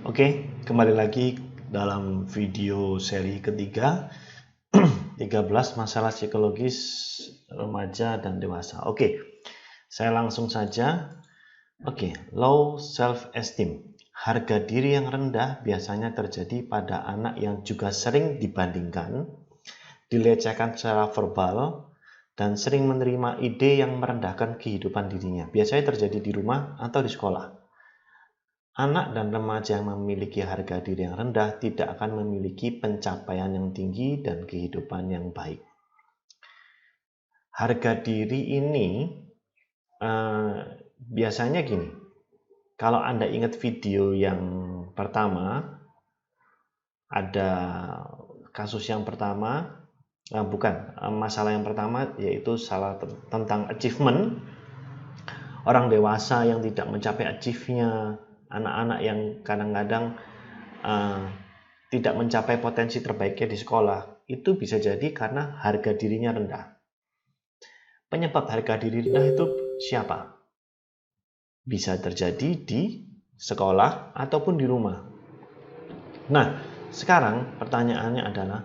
Oke, kembali lagi dalam video seri ketiga 13 masalah psikologis remaja dan dewasa. Oke, saya langsung saja. Oke, low self-esteem. Harga diri yang rendah biasanya terjadi pada anak yang juga sering dibandingkan, dilecehkan secara verbal, dan sering menerima ide yang merendahkan kehidupan dirinya. Biasanya terjadi di rumah atau di sekolah. Anak dan remaja yang memiliki harga diri yang rendah tidak akan memiliki pencapaian yang tinggi dan kehidupan yang baik. Harga diri ini biasanya gini, kalau Anda ingat video yang pertama, ada kasus yang pertama, masalah yang pertama yaitu salah tentang achievement, orang dewasa yang tidak mencapai achieve-nya, anak-anak yang kadang-kadang tidak mencapai potensi terbaiknya di sekolah, itu bisa jadi karena harga dirinya rendah. Penyebab harga diri rendah itu siapa? Bisa terjadi di sekolah ataupun di rumah. Nah, sekarang pertanyaannya adalah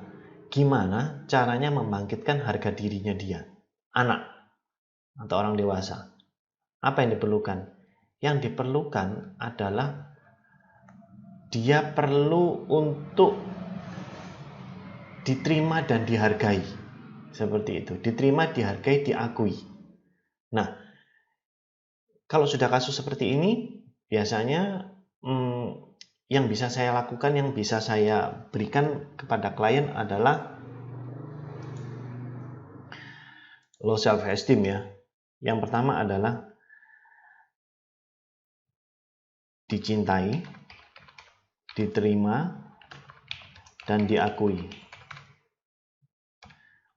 gimana caranya membangkitkan harga dirinya dia, anak atau orang dewasa? Apa yang diperlukan? Yang diperlukan adalah dia perlu untuk diterima dan dihargai. Seperti itu, diterima, dihargai, diakui. Nah, kalau sudah kasus seperti ini, biasanya yang bisa saya lakukan, yang bisa saya berikan kepada klien adalah low self-esteem ya. Yang pertama adalah dicintai, diterima, dan diakui.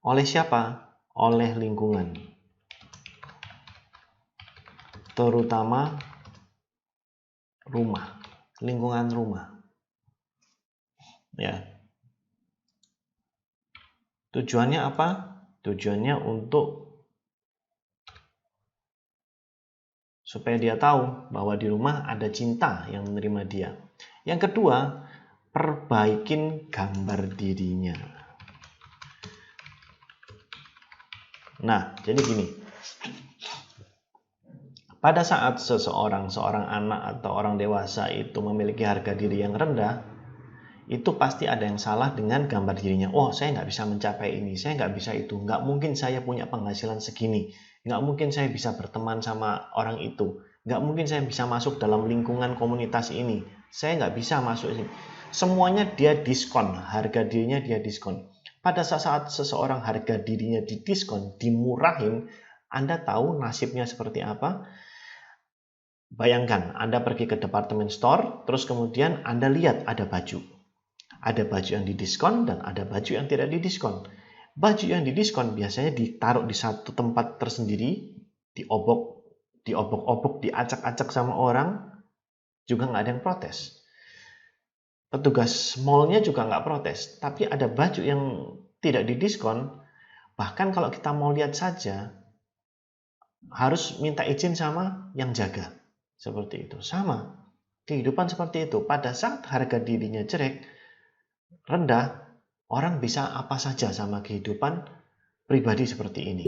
Oleh siapa? Oleh lingkungan. Terutama rumah, lingkungan rumah. Ya. Tujuannya apa? Tujuannya untuk supaya dia tahu bahwa di rumah ada cinta yang menerima dia. Yang kedua, perbaikin gambar dirinya. Nah, jadi gini. Pada saat seorang anak atau orang dewasa itu memiliki harga diri yang rendah, itu pasti ada yang salah dengan gambar dirinya. Oh, saya nggak bisa mencapai ini, saya nggak bisa itu, nggak mungkin saya punya penghasilan segini, nggak mungkin saya bisa berteman sama orang itu, nggak mungkin saya bisa masuk dalam lingkungan komunitas ini, saya nggak bisa masuk ini. Semuanya dia diskon, harga dirinya dia diskon. Pada saat seseorang harga dirinya didiskon, dimurahin, Anda tahu nasibnya seperti apa? Bayangkan, Anda pergi ke department store, terus kemudian Anda lihat ada baju. Ada baju yang didiskon dan ada baju yang tidak didiskon. Baju yang didiskon biasanya ditaruh di satu tempat tersendiri, diobok-obok, diacak-acak sama orang, juga nggak ada yang protes. Petugas mallnya juga nggak protes, tapi ada baju yang tidak didiskon, bahkan kalau kita mau lihat saja, harus minta izin sama yang jaga. Seperti itu. Sama, kehidupan seperti itu. Pada saat harga dirinya jelek, rendah, orang bisa apa saja sama kehidupan pribadi seperti ini.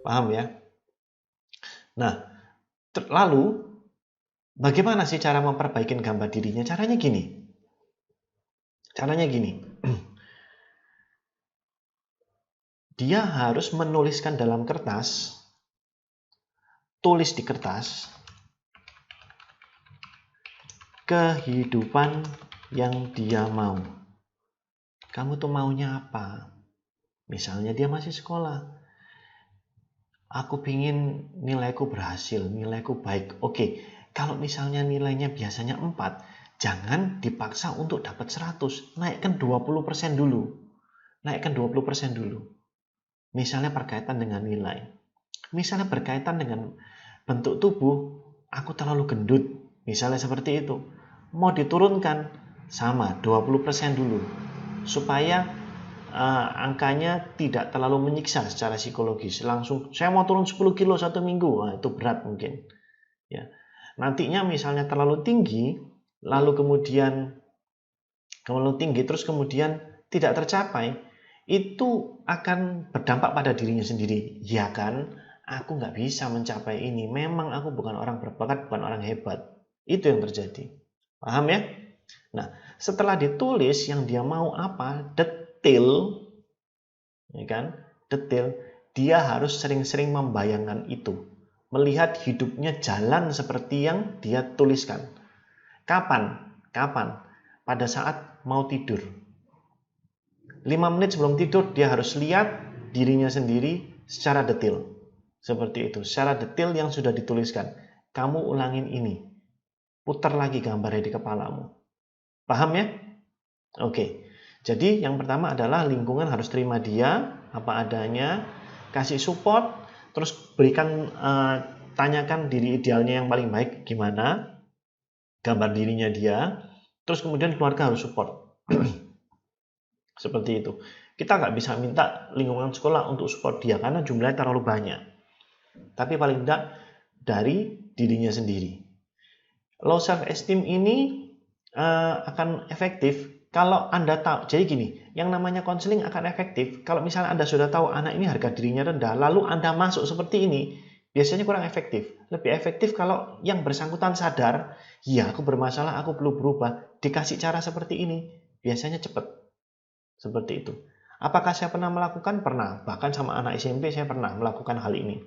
Paham ya? Nah, lalu bagaimana sih cara memperbaiki gambar dirinya? Caranya gini. Dia harus menuliskan dalam kertas, tulis di kertas, kehidupan yang dia mau. Kamu tuh maunya apa? Misalnya dia masih sekolah. Aku pingin nilaiku berhasil, nilaiku baik. Oke, kalau misalnya nilainya biasanya 4, jangan dipaksa untuk dapat 100. Naikkan 20% dulu. Naikkan 20% dulu. Misalnya berkaitan dengan nilai. Misalnya berkaitan dengan bentuk tubuh, aku terlalu gendut. Misalnya seperti itu. Mau diturunkan, sama 20% dulu. Supaya angkanya tidak terlalu menyiksa secara psikologis. Langsung saya mau turun 10 kilo 1 minggu, itu berat mungkin ya. Nantinya misalnya terlalu tinggi, lalu kemudian terlalu tinggi, terus kemudian tidak tercapai, itu akan berdampak pada dirinya sendiri. Ya kan, aku nggak bisa mencapai ini, memang aku bukan orang berbakat, bukan orang hebat. Itu yang terjadi. Paham ya? Nah, setelah ditulis yang dia mau apa, detail, ya kan? Detail, dia harus sering-sering membayangkan itu. Melihat hidupnya jalan seperti yang dia tuliskan. Kapan? Kapan? Pada saat mau tidur. 5 menit sebelum tidur dia harus lihat dirinya sendiri secara detail. Seperti itu, secara detail yang sudah dituliskan. Kamu ulangin ini. Putar lagi gambarnya di kepalamu. Paham ya? Oke. Jadi yang pertama adalah lingkungan harus terima dia apa adanya, kasih support, terus berikan tanyakan diri idealnya yang paling baik gimana, gambar dirinya dia, terus kemudian keluarga harus support. Seperti itu. Kita nggak bisa minta lingkungan sekolah untuk support dia karena jumlahnya terlalu banyak. Tapi paling tidak dari dirinya sendiri. Low self esteem ini akan efektif kalau Anda tahu. Jadi gini, yang namanya konseling akan efektif kalau misalnya Anda sudah tahu anak ini harga dirinya rendah, lalu Anda masuk seperti ini, biasanya kurang efektif. Lebih efektif kalau yang bersangkutan sadar, ya aku bermasalah, aku perlu berubah, dikasih cara seperti ini, biasanya cepat. Seperti itu. Apakah saya pernah melakukan? Pernah. Bahkan sama anak SMP saya pernah melakukan hal ini.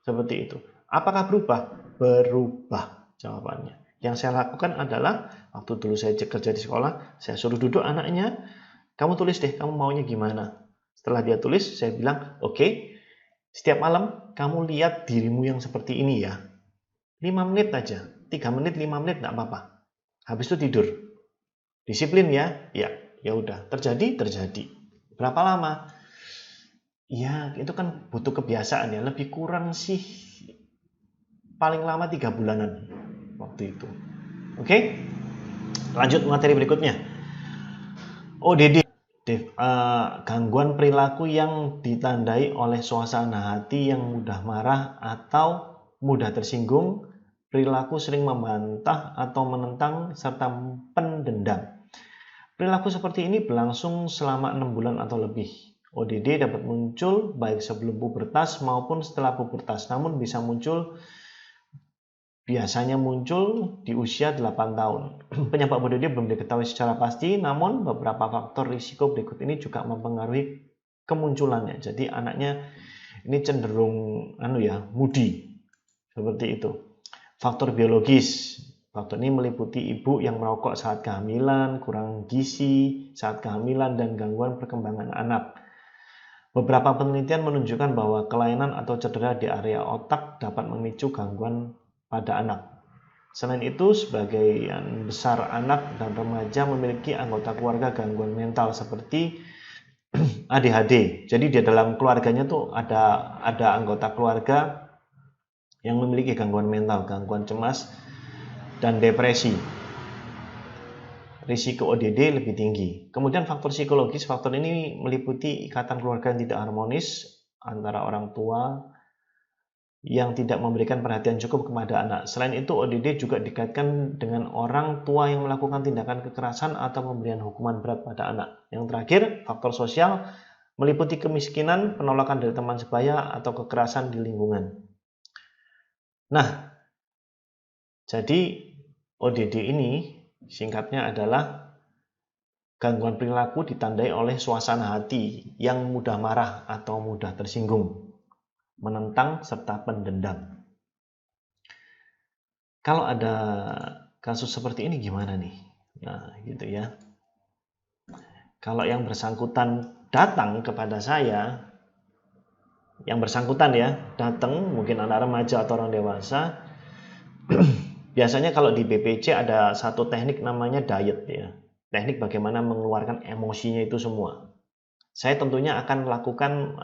Seperti itu. Apakah berubah? Berubah jawabannya. Yang saya lakukan adalah, waktu dulu saya kerja di sekolah, saya suruh duduk anaknya, kamu tulis deh, kamu maunya gimana. Setelah dia tulis, saya bilang, oke, setiap malam kamu lihat dirimu yang seperti ini ya. 5 menit aja. 3 menit, 5 menit, enggak apa-apa. Habis itu tidur. Disiplin ya? Ya. Ya udah, terjadi. Berapa lama? Ya, itu kan butuh kebiasaan ya. Lebih kurang sih paling lama 3 bulanan waktu itu. Oke? Lanjut materi berikutnya. ODD, gangguan perilaku yang ditandai oleh suasana hati yang mudah marah atau mudah tersinggung, perilaku sering membantah atau menentang, serta pendendam. Perilaku seperti ini berlangsung selama 6 bulan atau lebih. ODD dapat muncul baik sebelum pubertas maupun setelah pubertas, namun biasanya muncul di usia 8 tahun. Penyebab ODD belum diketahui secara pasti, namun beberapa faktor risiko berikut ini juga mempengaruhi kemunculannya. Jadi anaknya ini cenderung moody. Seperti itu. Faktor biologis. Faktor ini meliputi ibu yang merokok saat kehamilan, kurang gizi saat kehamilan, dan gangguan perkembangan anak. Beberapa penelitian menunjukkan bahwa kelainan atau cedera di area otak dapat memicu gangguan pada anak. Selain itu, sebagian besar anak dan remaja memiliki anggota keluarga gangguan mental seperti ADHD. Jadi di dalam keluarganya tuh ada anggota keluarga yang memiliki gangguan mental, gangguan cemas, dan depresi. Risiko ODD lebih tinggi. Kemudian faktor psikologis, faktor ini meliputi ikatan keluarga yang tidak harmonis antara orang tua yang tidak memberikan perhatian cukup kepada anak. Selain itu, ODD juga dikaitkan dengan orang tua yang melakukan tindakan kekerasan atau pemberian hukuman berat pada anak. Yang terakhir, faktor sosial meliputi kemiskinan, penolakan dari teman sebaya, atau kekerasan di lingkungan. Nah, jadi ODD ini singkatnya adalah gangguan perilaku ditandai oleh suasana hati yang mudah marah atau mudah tersinggung, menentang, serta pendendam. Kalau ada kasus seperti ini gimana nih? Nah, gitu ya. Kalau yang bersangkutan datang kepada saya, yang bersangkutan ya, datang, mungkin anak remaja atau orang dewasa, biasanya kalau di BPC ada satu teknik namanya diet ya. Teknik bagaimana mengeluarkan emosinya itu semua. Saya tentunya akan melakukan,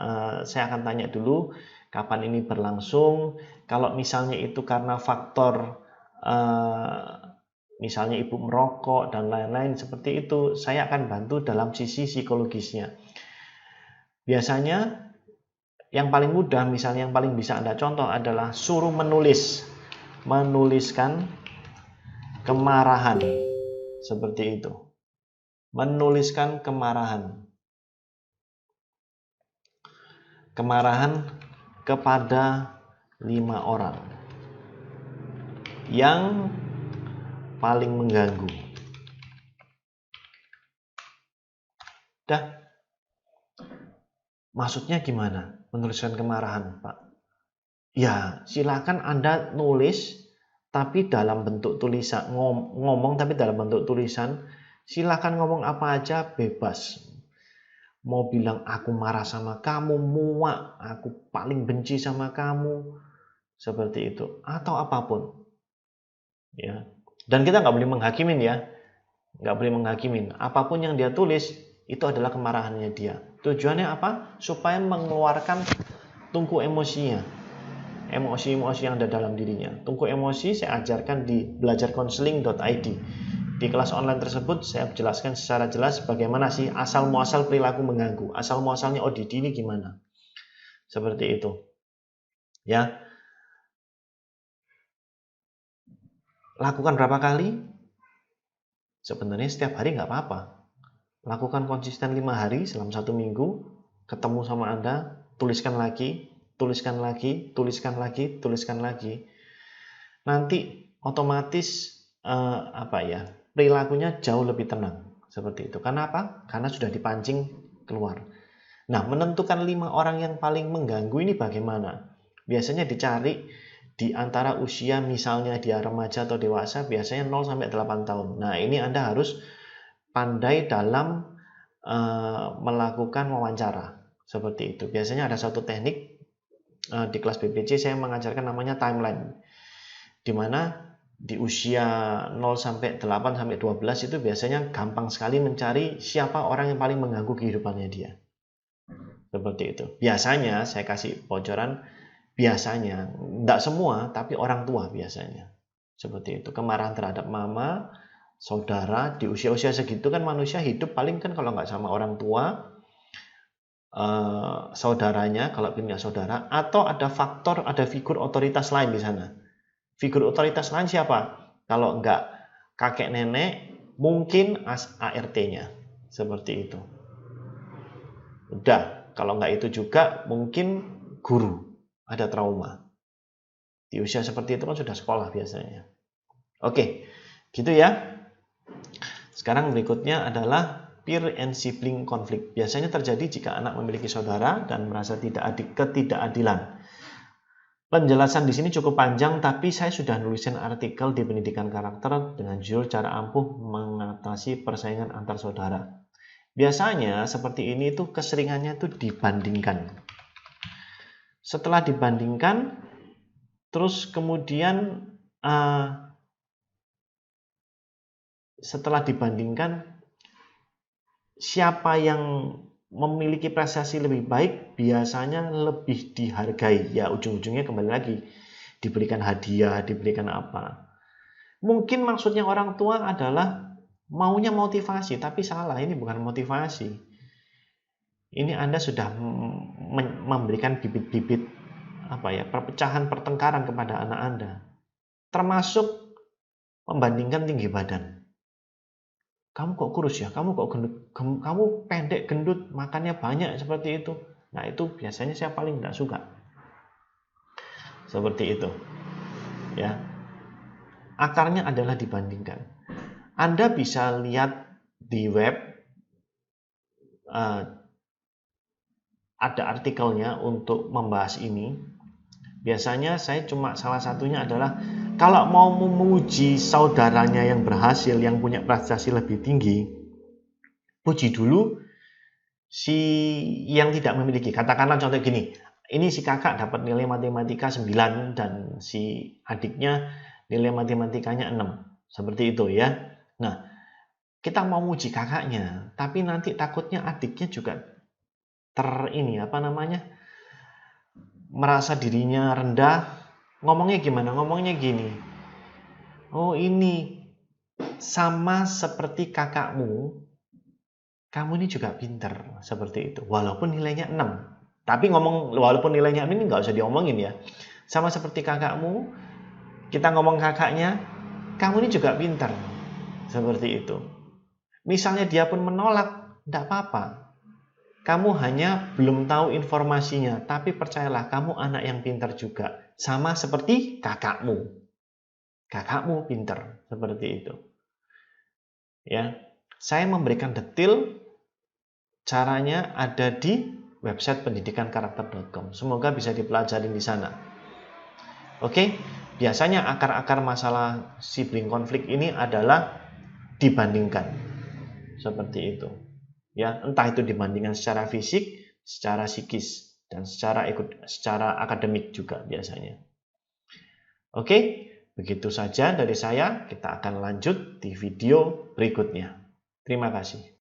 saya akan tanya dulu kapan ini berlangsung. Kalau misalnya itu karena faktor misalnya ibu merokok dan lain-lain seperti itu, saya akan bantu dalam sisi psikologisnya. Biasanya yang paling mudah, misalnya yang paling bisa Anda contoh adalah suruh menuliskan kemarahan. Seperti itu. Menuliskan kemarahan. Kemarahan kepada 5 orang yang paling mengganggu. Dah. Maksudnya gimana? Menuliskan kemarahan, Pak? Ya, silakan Anda nulis tapi dalam bentuk tulisan, ngomong tapi dalam bentuk tulisan. Silakan ngomong apa aja, bebas. Mau bilang aku marah sama kamu, muak, aku paling benci sama kamu, seperti itu, atau apapun, ya. Dan kita nggak boleh menghakimin, ya, nggak boleh menghakimin. Apapun yang dia tulis itu adalah kemarahannya dia. Tujuannya apa? Supaya mengeluarkan tungku emosinya, emosi-emosi yang ada dalam dirinya. Tungku emosi saya ajarkan di belajarkonseling.id. Di kelas online tersebut saya jelaskan secara jelas bagaimana sih asal muasal perilaku mengganggu, asal muasalnya ODD ini gimana. Seperti itu. Ya. Lakukan berapa kali? Sebenarnya setiap hari nggak apa-apa. Lakukan konsisten 5 hari selama 1 minggu, ketemu sama Anda, tuliskan lagi, tuliskan lagi, tuliskan lagi, tuliskan lagi. Nanti otomatis perilakunya jauh lebih tenang, seperti itu. Karena apa? Karena sudah dipancing keluar. Nah, menentukan 5 orang yang paling mengganggu ini bagaimana? Biasanya dicari di antara usia, misalnya dia remaja atau dewasa, biasanya 0 sampai 8 tahun. Nah, ini Anda harus pandai dalam melakukan wawancara, seperti itu. Biasanya ada satu teknik di kelas BPC saya mengajarkan namanya timeline, di mana di usia 0 sampai 8 sampai 12 itu biasanya gampang sekali mencari siapa orang yang paling mengganggu kehidupannya dia. Seperti itu. Biasanya saya kasih bocoran, biasanya tidak semua, tapi orang tua biasanya. Seperti itu. Kemarahan terhadap mama, saudara, di usia-usia segitu kan manusia hidup paling kan kalau nggak sama orang tua, saudaranya kalau punya saudara, atau ada faktor, ada figur otoritas lain di sana. Figur otoritas lain siapa? Kalau enggak kakek nenek, mungkin ART-nya. Seperti itu. Udah, kalau enggak itu juga mungkin guru. Ada trauma. Di usia seperti itu kan sudah sekolah biasanya. Oke, gitu ya. Sekarang berikutnya adalah peer and sibling conflict. Biasanya terjadi jika anak memiliki saudara dan merasa ketidakadilan. Penjelasan di sini cukup panjang, tapi saya sudah nulisin artikel di Pendidikan Karakter dengan judul Cara Ampuh Mengatasi Persaingan Antar Saudara. Biasanya seperti ini tuh keseringannya tuh dibandingkan. Setelah dibandingkan, terus kemudian setelah dibandingkan siapa yang memiliki prestasi lebih baik biasanya lebih dihargai. Ya ujung-ujungnya kembali lagi diberikan hadiah, diberikan apa. Mungkin maksudnya orang tua adalah maunya motivasi, tapi salah, ini bukan motivasi. Ini Anda sudah memberikan bibit-bibit perpecahan, pertengkaran kepada anak Anda. Termasuk membandingkan tinggi badan. Kamu kok kurus ya, kamu kok gendut, kamu pendek gendut, makannya banyak, seperti itu. Nah itu biasanya saya paling tidak suka. Seperti itu. Ya. Akarnya adalah dibandingkan. Anda bisa lihat di web, ada artikelnya untuk membahas ini. Biasanya saya cuma salah satunya adalah kalau mau memuji saudaranya yang berhasil, yang punya prestasi lebih tinggi, puji dulu si yang tidak memiliki. Katakanlah contoh gini, ini si kakak dapat nilai matematika 9 dan si adiknya nilai matematikanya 6. Seperti itu ya. Nah, kita mau muji kakaknya, tapi nanti takutnya adiknya juga merasa dirinya rendah. Ngomongnya gimana? Ngomongnya gini. Oh ini sama seperti kakakmu, kamu ini juga pinter. Seperti itu. Walaupun nilainya 6. Tapi ngomong walaupun nilainya 6 ini nggak usah diomongin ya. Sama seperti kakakmu, kita ngomong kakaknya, kamu ini juga pintar. Seperti itu. Misalnya dia pun menolak, tidak apa-apa. Kamu hanya belum tahu informasinya, tapi percayalah kamu anak yang pintar juga. Sama seperti kakakmu. Kakakmu pintar, seperti itu. Ya, saya memberikan detail caranya ada di website pendidikankarakter.com. Semoga bisa dipelajari di sana. Oke, biasanya akar-akar masalah sibling konflik ini adalah dibandingkan. Seperti itu. Ya, entah itu dibandingkan secara fisik, secara psikis, dan secara akademik juga biasanya. Oke, begitu saja dari saya. Kita akan lanjut di video berikutnya. Terima kasih.